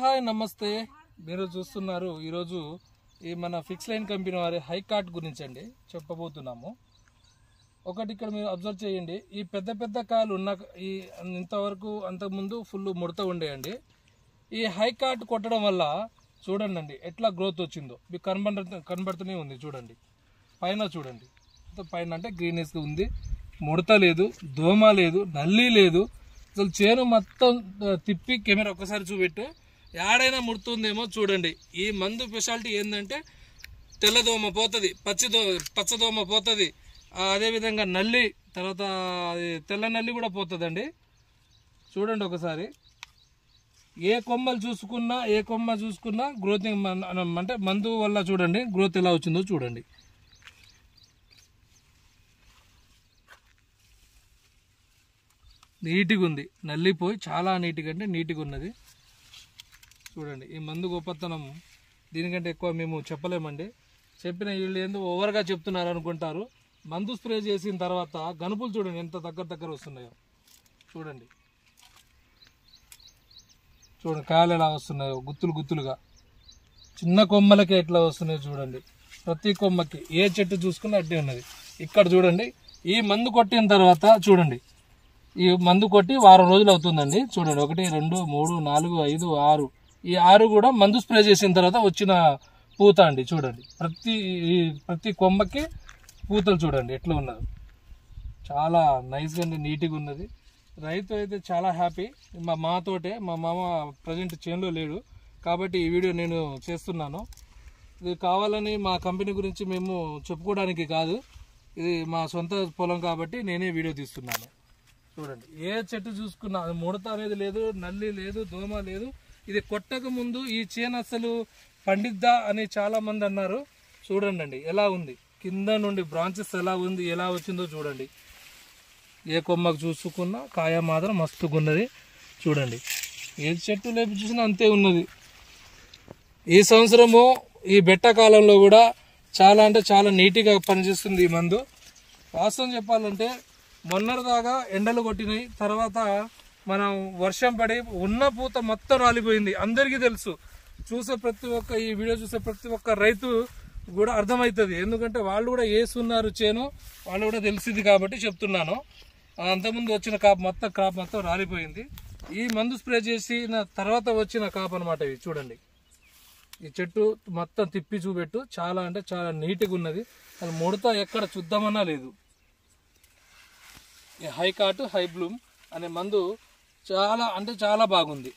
Hi నమస్తే. మీరు చూస్తున్నారు ఈరోజు ఈ మన ఫిక్స్ లైన్ కంపెనీ వారి హై కార్ట్ గురించి అండి చెప్పబోతున్నాము. ఒకటి ఇక్కడ మీరు అబ్జర్వ్ చేయండి, ఈ పెద్ద పెద్ద కాయలు ఉన్న ఈ ఇంతవరకు అంతకుముందు ఫుల్ ముడత ఉండేయండి. ఈ హై కార్ట్ కొట్టడం వల్ల చూడండి అండి ఎట్లా గ్రోత్ వచ్చిందో మీకు కనబడుతూనే ఉంది. చూడండి పైన చూడండి, పైన అంటే గ్రీనెస్గా ఉంది, ముడత లేదు, దోమ లేదు, నల్లి లేదు. అసలు చేను మొత్తం తిప్పి కెమెరా ఒక్కసారి చూపెట్టు, ఏడైనా ముడుతుందేమో చూడండి. ఈ మందు స్పెషాలిటీ ఏంటంటే తెల్లదోమ పోతుంది, పచ్చదోమ పోతుంది, అదేవిధంగా నల్లి తర్వాత అది తెల్ల నల్లి కూడా పోతుందండి. చూడండి ఒకసారి, ఏ కొమ్మలు చూసుకున్నా గ్రోతింగ్ అంటే మందు వల్ల చూడండి గ్రోత్ ఎలా వచ్చిందో చూడండి. నీట్గా ఉంది, నల్లిపోయి చాలా నీట్గా అంటే నీట్గా ఉన్నది. చూడండి ఈ మందు గొప్పతనం దీనికంటే ఎక్కువ మేము చెప్పలేమండి. చెప్పిన వీళ్ళు ఎందుకు ఓవర్గా చెప్తున్నారు అనుకుంటారు. మందు స్ప్రే చేసిన తర్వాత గనుపులు చూడండి ఎంత దగ్గర వస్తున్నాయో. చూడండి కాయలు ఎలా వస్తున్నాయో గుత్తులుగా, చిన్న కొమ్మలకి ఎట్లా వస్తున్నాయో చూడండి. ప్రతి కొమ్మకి ఏ చెట్టు చూసుకున్నా అట్టే ఉన్నది. ఇక్కడ చూడండి ఈ మందు కొట్టిన తర్వాత చూడండి, ఈ మందు కొట్టి వారం రోజులు అవుతుందండి. చూడండి 1 2 3 4 5 6, ఈ 6 కూడా మందు స్ప్రే చేసిన తర్వాత వచ్చిన పూత అండి. చూడండి ప్రతి కొమ్మకి పూతలు చూడండి ఎట్లా ఉన్నది. చాలా నైస్గా అండి, నీట్గా ఉన్నది. రైతు అయితే చాలా హ్యాపీ. మా మామ ప్రజెంట్ చేనులో లేడు కాబట్టి ఈ వీడియో నేను చేస్తున్నాను. ఇది కావాలని మా కంపెనీ గురించి మేము చెప్పుకోవడానికి కాదు, ఇది మా సొంత పొలం కాబట్టి నేనే వీడియో తీస్తున్నాను. చూడండి ఏ చెట్టు చూసుకున్నా ముడత అనేది లేదు, నల్లి లేదు, దోమ లేదు. ఇది కొట్టక ముందు ఈ చేను అసలు పండిద్దా అని చాలా మంది అన్నారు. చూడండి అండి ఎలా ఉంది, కింద నుండి బ్రాంచెస్ ఎలా వచ్చిందో చూడండి. ఏ కొమ్మకు చూసుకున్నా కాయ మాత్రం మస్తుగా ఉన్నది. చూడండి ఏ చెట్టు లేపి చూసినా అంతే ఉన్నది. ఈ సంవత్సరము ఈ బెట్ట కాలంలో కూడా చాలా అంటే చాలా నీట్గా పనిచేస్తుంది ఈ మందు. వాస్తవం చెప్పాలంటే మొన్నటిదాకా ఎండలు కొట్టినాయి, తర్వాత మనం వర్షం పడి ఉన్న పూత మొత్తం రాలిపోయింది. అందరికీ తెలుసు, ఈ వీడియో చూసే ప్రతి ఒక్క రైతు కూడా అర్థమవుతుంది. ఎందుకంటే వాళ్ళు కూడా వేస్తున్నారు చేను, వాళ్ళు కూడా తెలిసింది కాబట్టి చెప్తున్నాను. అంతకుముందు వచ్చిన క్రాప్ మొత్తం రాలిపోయింది. ఈ మందు స్ప్రే చేసిన తర్వాత వచ్చిన కాప్ అనమాట ఇవి. చూడండి ఈ చెట్టు మొత్తం తిప్పి చూపెట్టు, చాలా అంటే చాలా నీట్గా ఉన్నది. అసలు ముడత ఎక్కడ చూద్దామన్నా లేదు. ఈ హై కార్ట్ హై బ్లూమ్ అనే మందు చాలా అంటే చాలా బాగుంది.